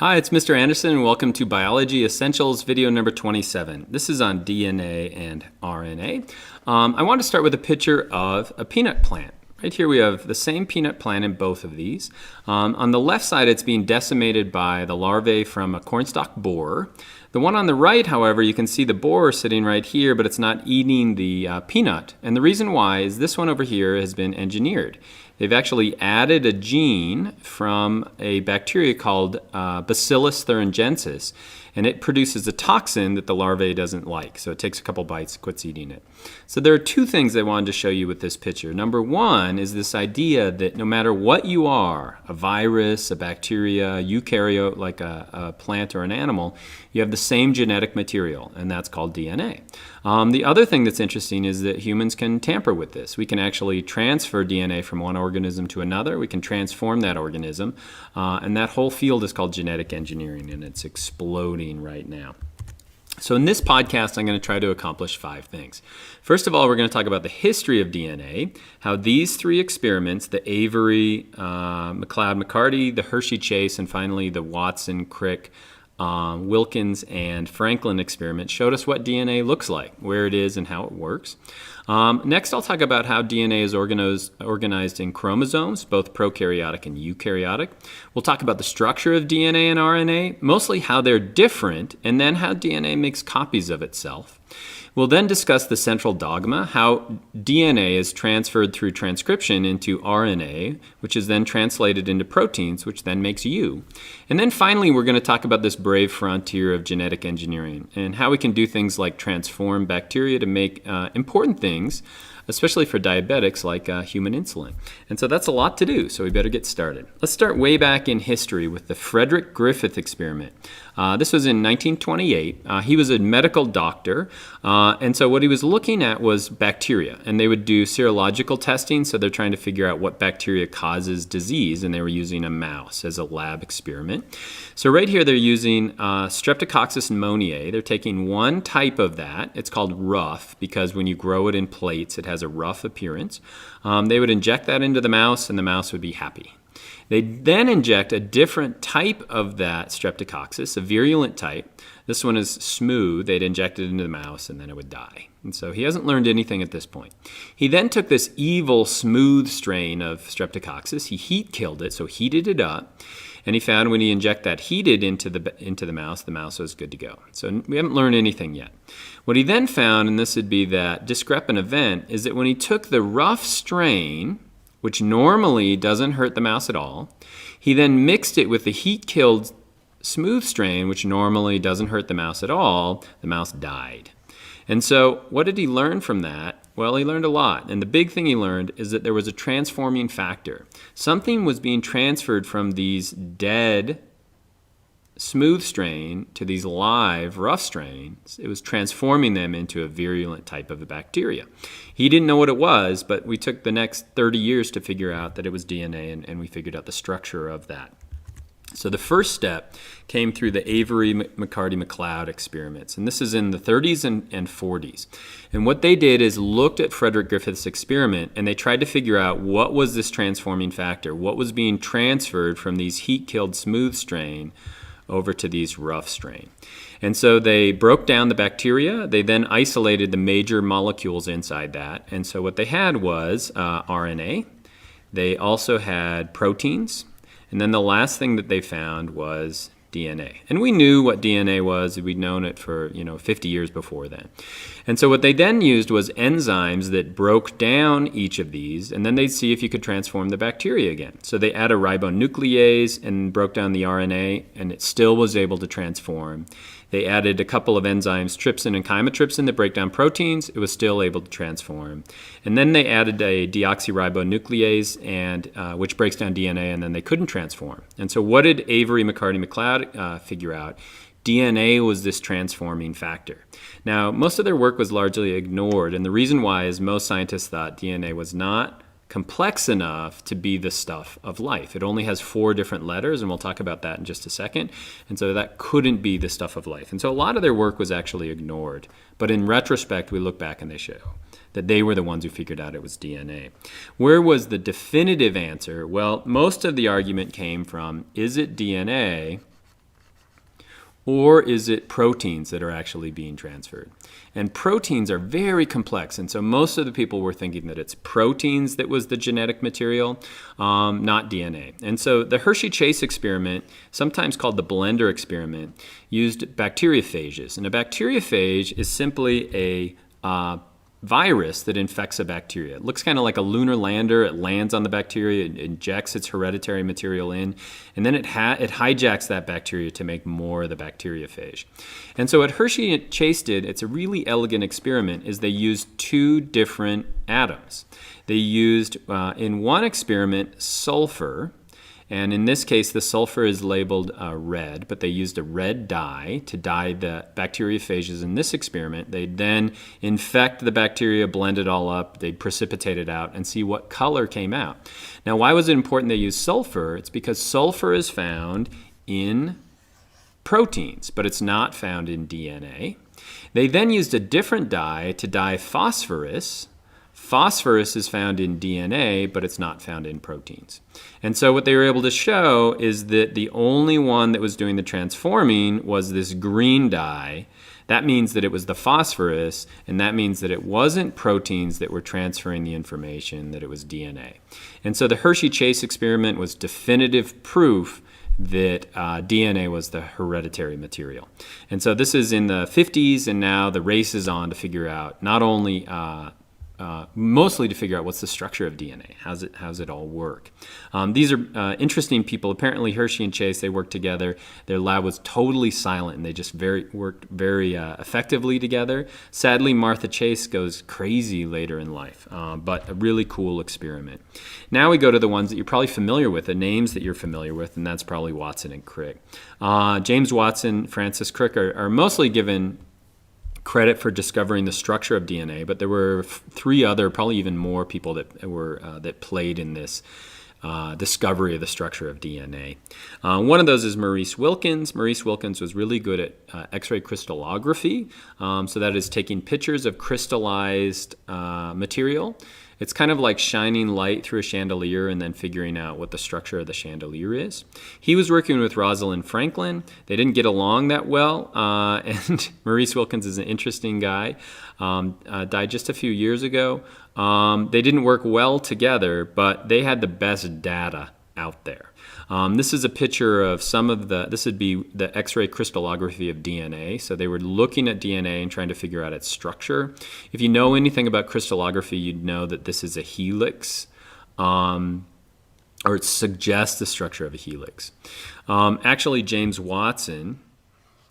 Hi, it's Mr. Anderson, and welcome to Biology Essentials video number 27. This is on DNA and RNA. I want to start with a picture of a peanut plant. Right here we have the same peanut plant in both of these. On the left side, it's being decimated by the larvae from a cornstalk borer. The one on the right, however, you can see the borer sitting right here, but it's not eating the peanut. And the reason why is this one over here has been engineered. They've actually added a gene from a bacteria called Bacillus thuringiensis, and it produces a toxin that the larvae doesn't like. So it takes a couple bites, quits eating it. So there are two things I wanted to show you with this picture. Number one is this idea that no matter what you are, a virus, a bacteria, a eukaryote like a plant or an animal, you have the same genetic material, and that's called DNA. The other thing that's interesting is that humans can tamper with this. We can actually transfer DNA from one organism to another. We can transform that organism, and that whole field is called genetic engineering, and it's exploding right now. So in this podcast, I'm going to try to accomplish 5 things. First of all, we're going to talk about the history of DNA, how these 3 experiments, the Avery, McLeod-McCarty, the Hershey-Chase, and finally the Watson-Crick, Wilkins and Franklin experiment showed us what DNA looks like, where it is, and how it works. Next, I'll talk about how DNA is organized in chromosomes, both prokaryotic and eukaryotic. We'll talk about the structure of DNA and RNA, mostly how they're different, and then how DNA makes copies of itself. We'll then discuss the central dogma, how DNA is transferred through transcription into RNA, which is then translated into proteins, which then makes you. And then finally, we're going to talk about this brave frontier of genetic engineering and how we can do things like transform bacteria to make important things, especially for diabetics, like human insulin. And so that's a lot to do, so we better get started. Let's start way back in history with the Frederick Griffith experiment. This was in 1928. He was a medical doctor, and so what he was looking at was bacteria, and they would do serological testing, so they're trying to figure out what bacteria causes disease, and they were using a mouse as a lab experiment. So right here they're using Streptococcus pneumoniae. They're taking one type of that. It's called rough, because when you grow it in plates, it has a rough appearance. They would inject that into the mouse, and the mouse would be happy. They then inject a different type of that Streptococcus, a virulent type. This one is smooth. They'd inject it into the mouse, and then it would die. And so he hasn't learned anything at this point. He then took this evil, smooth strain of Streptococcus. He heat killed it, so heated it up. And he found when he inject that heated into the mouse was good to go. So we haven't learned anything yet. What he then found, and this would be that discrepant event, is that when he took the rough strain, which normally doesn't hurt the mouse at all, he then mixed it with the heat-killed smooth strain, which normally doesn't hurt the mouse at all, the mouse died. And so what did he learn from that? Well, he learned a lot. And the big thing he learned is that there was a transforming factor. Something was being transferred from these dead smooth strain to these live rough strains. It was transforming them into a virulent type of a bacteria. He didn't know what it was, but we took the next 30 years to figure out that it was DNA, and we figured out the structure of that. So the first step came through the Avery, McCarty, McLeod experiments. And this is in the 30s and 40s. And what they did is looked at Frederick Griffith's experiment, and they tried to figure out what was this transforming factor, what was being transferred from these heat-killed smooth strain over to these rough strain. And so they broke down the bacteria. They then isolated the major molecules inside that. And so what they had was RNA. They also had proteins. And then the last thing that they found was DNA. And we knew what DNA was. We'd known it for 50 years before then. And so what they then used was enzymes that broke down each of these, and then they'd see if you could transform the bacteria again. So they added ribonuclease and broke down the RNA, and it still was able to transform. They added a couple of enzymes, trypsin and chymotrypsin, that break down proteins. It was still able to transform. And then they added a deoxyribonuclease, which breaks down DNA, and then they couldn't transform. And so what did Avery, McCarty, McLeod figure out? DNA was this transforming factor. Now, most of their work was largely ignored, and the reason why is most scientists thought DNA was not complex enough to be the stuff of life. It only has 4 different letters, and we'll talk about that in just a second. And so that couldn't be the stuff of life. And so a lot of their work was actually ignored. But in retrospect, we look back and they show that they were the ones who figured out it was DNA. Where was the definitive answer? Well, most of the argument came from, is it DNA or is it proteins that are actually being transferred? And proteins are very complex, and so most of the people were thinking that it's proteins that was the genetic material, not DNA. And so the Hershey-Chase experiment, sometimes called the blender experiment, used bacteriophages. And a bacteriophage is simply a virus that infects a bacteria. It looks kind of like a lunar lander. It lands on the bacteria, it injects its hereditary material in, and then it hijacks that bacteria to make more of the bacteriophage. And so what Hershey-Chase did, it's a really elegant experiment, is they used two different atoms. They used, in one experiment, sulfur. And in this case, the sulfur is labeled red, but they used a red dye to dye the bacteriophages in this experiment. They'd then infect the bacteria, blend it all up, they'd precipitate it out, and see what color came out. Now, why was it important they use sulfur? It's because sulfur is found in proteins, but it's not found in DNA. They then used a different dye to dye phosphorus. Phosphorus is found in DNA, but it's not found in proteins. And so what they were able to show is that the only one that was doing the transforming was this green dye. That means that it was the phosphorus, and that means that it wasn't proteins that were transferring the information, that it was DNA. And so the Hershey-Chase experiment was definitive proof that DNA was the hereditary material. And so this is in the 50s, and now the race is on to figure out not only mostly to figure out what's the structure of DNA. How's it all work? These are interesting people. Apparently Hershey and Chase, they worked together. Their lab was totally silent, and they just worked very effectively together. Sadly, Martha Chase goes crazy later in life, but a really cool experiment. Now we go to the ones that you're probably familiar with, the names that you're familiar with, and that's probably Watson and Crick. James Watson, Francis Crick are mostly given credit for discovering the structure of DNA, but there were three other, probably even more people that played in this discovery of the structure of DNA. One of those is Maurice Wilkins. Maurice Wilkins was really good at X-ray crystallography, so that is taking pictures of crystallized material. It's kind of like shining light through a chandelier and then figuring out what the structure of the chandelier is. He was working with Rosalind Franklin. They didn't get along that well, and Maurice Wilkins is an interesting guy. Died just a few years ago. They didn't work well together, but they had the best data out there. This is a picture of this would be the X-ray crystallography of DNA. So they were looking at DNA and trying to figure out its structure. If you know anything about crystallography, you'd know that this is a helix, or it suggests the structure of a helix. Actually, James Watson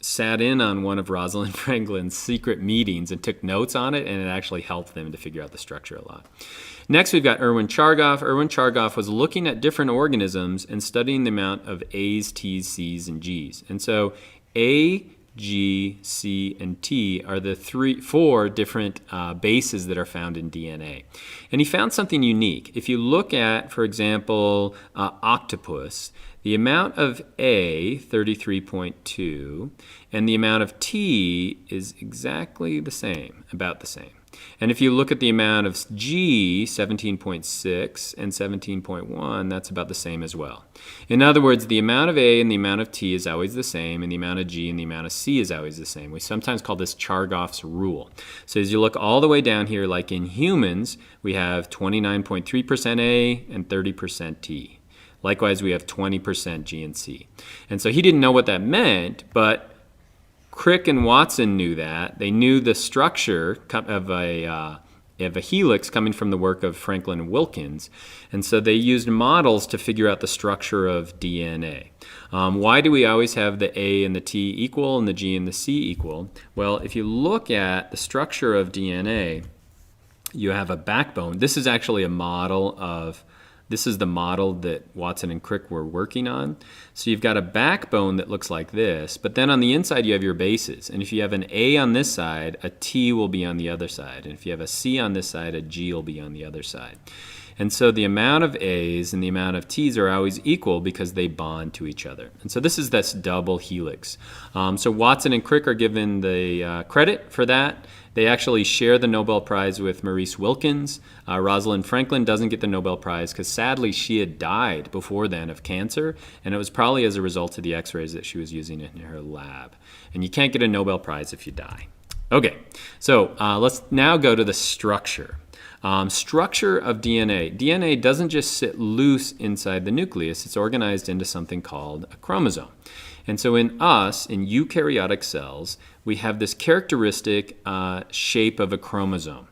sat in on one of Rosalind Franklin's secret meetings and took notes on it, and it actually helped them to figure out the structure a lot. Next, we've got Erwin Chargaff. Erwin Chargaff was looking at different organisms and studying the amount of A's, T's, C's, and G's. And so A, G, C, and T are the four different bases that are found in DNA. And he found something unique. If you look at, for example, octopus, the amount of A, 33.2, and the amount of T is exactly the same, about the same. And if you look at the amount of G, 17.6 and 17.1, that's about the same as well. In other words, the amount of A and the amount of T is always the same, and the amount of G and the amount of C is always the same. We sometimes call this Chargaff's rule. So as you look all the way down here, like in humans, we have 29.3% A and 30% T. Likewise, we have 20% G and C. And so he didn't know what that meant, but Crick and Watson knew that. They knew the structure of a helix coming from the work of Franklin and Wilkins. And so they used models to figure out the structure of DNA. Why do we always have the A and the T equal and the G and the C equal? Well, if you look at the structure of DNA, you have a backbone. This is actually a model of This is the model that Watson and Crick were working on. So you've got a backbone that looks like this, but then on the inside you have your bases. And if you have an A on this side, a T will be on the other side. And if you have a C on this side, a G will be on the other side. And so the amount of A's and the amount of T's are always equal because they bond to each other. And so this is this double helix. So Watson and Crick are given the credit for that. They actually share the Nobel Prize with Maurice Wilkins. Rosalind Franklin doesn't get the Nobel Prize because sadly she had died before then of cancer, and it was probably as a result of the x-rays that she was using in her lab. And you can't get a Nobel Prize if you die. Okay, so let's now go to the structure. Structure of DNA. DNA doesn't just sit loose inside the nucleus. It's organized into something called a chromosome. And so in us, in eukaryotic cells, we have this characteristic shape of a chromosome.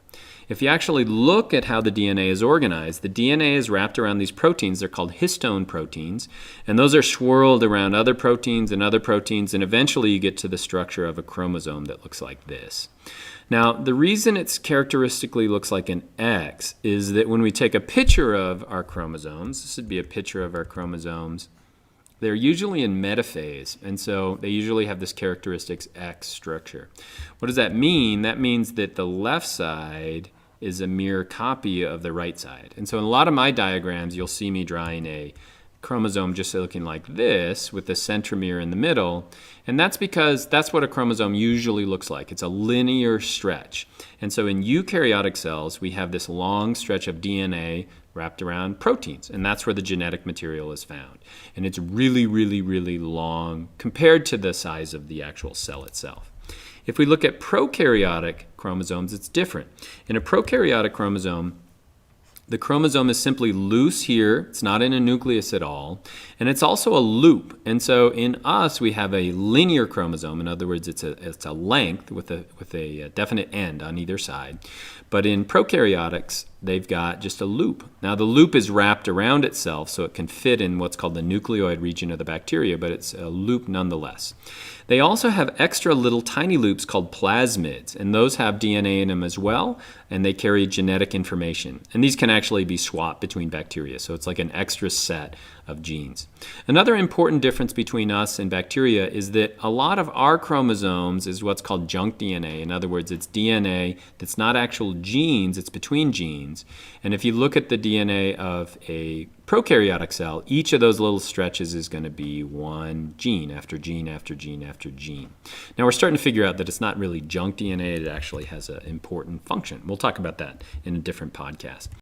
If you actually look at how the DNA is organized, the DNA is wrapped around these proteins. They're called histone proteins, and those are swirled around other proteins, and eventually you get to the structure of a chromosome that looks like this. Now, the reason it characteristically looks like an X is that when we take a picture of our chromosomes, this would be a picture of our chromosomes, they're usually in metaphase, and so they usually have this characteristics X structure. What does that mean? That means that the left side is a mirror copy of the right side. And so in a lot of my diagrams, you'll see me drawing a chromosome just looking like this with the centromere in the middle. And that's because that's what a chromosome usually looks like. It's a linear stretch. And so in eukaryotic cells, we have this long stretch of DNA wrapped around proteins, and that's where the genetic material is found. And it's really, really, really long compared to the size of the actual cell itself. If we look at prokaryotic chromosomes, it's different. In a prokaryotic chromosome, the chromosome is simply loose here. It's not in a nucleus at all. And it's also a loop. And so in us, we have a linear chromosome. In other words, it's a length with a definite end on either side. But in prokaryotics, they've got just a loop. Now, the loop is wrapped around itself, so it can fit in what's called the nucleoid region of the bacteria, but it's a loop nonetheless. They also have extra little tiny loops called plasmids, and those have DNA in them as well, and they carry genetic information. And these can actually be swapped between bacteria, so it's like an extra set of genes. Another important difference between us and bacteria is that a lot of our chromosomes is what's called junk DNA. In other words, it's DNA that's not actual genes, it's between genes. And if you look at the DNA of a prokaryotic cell, each of those little stretches is going to be one gene after gene after gene after gene. Now we're starting to figure out that it's not really junk DNA, it actually has an important function. We'll talk about that in a different podcast.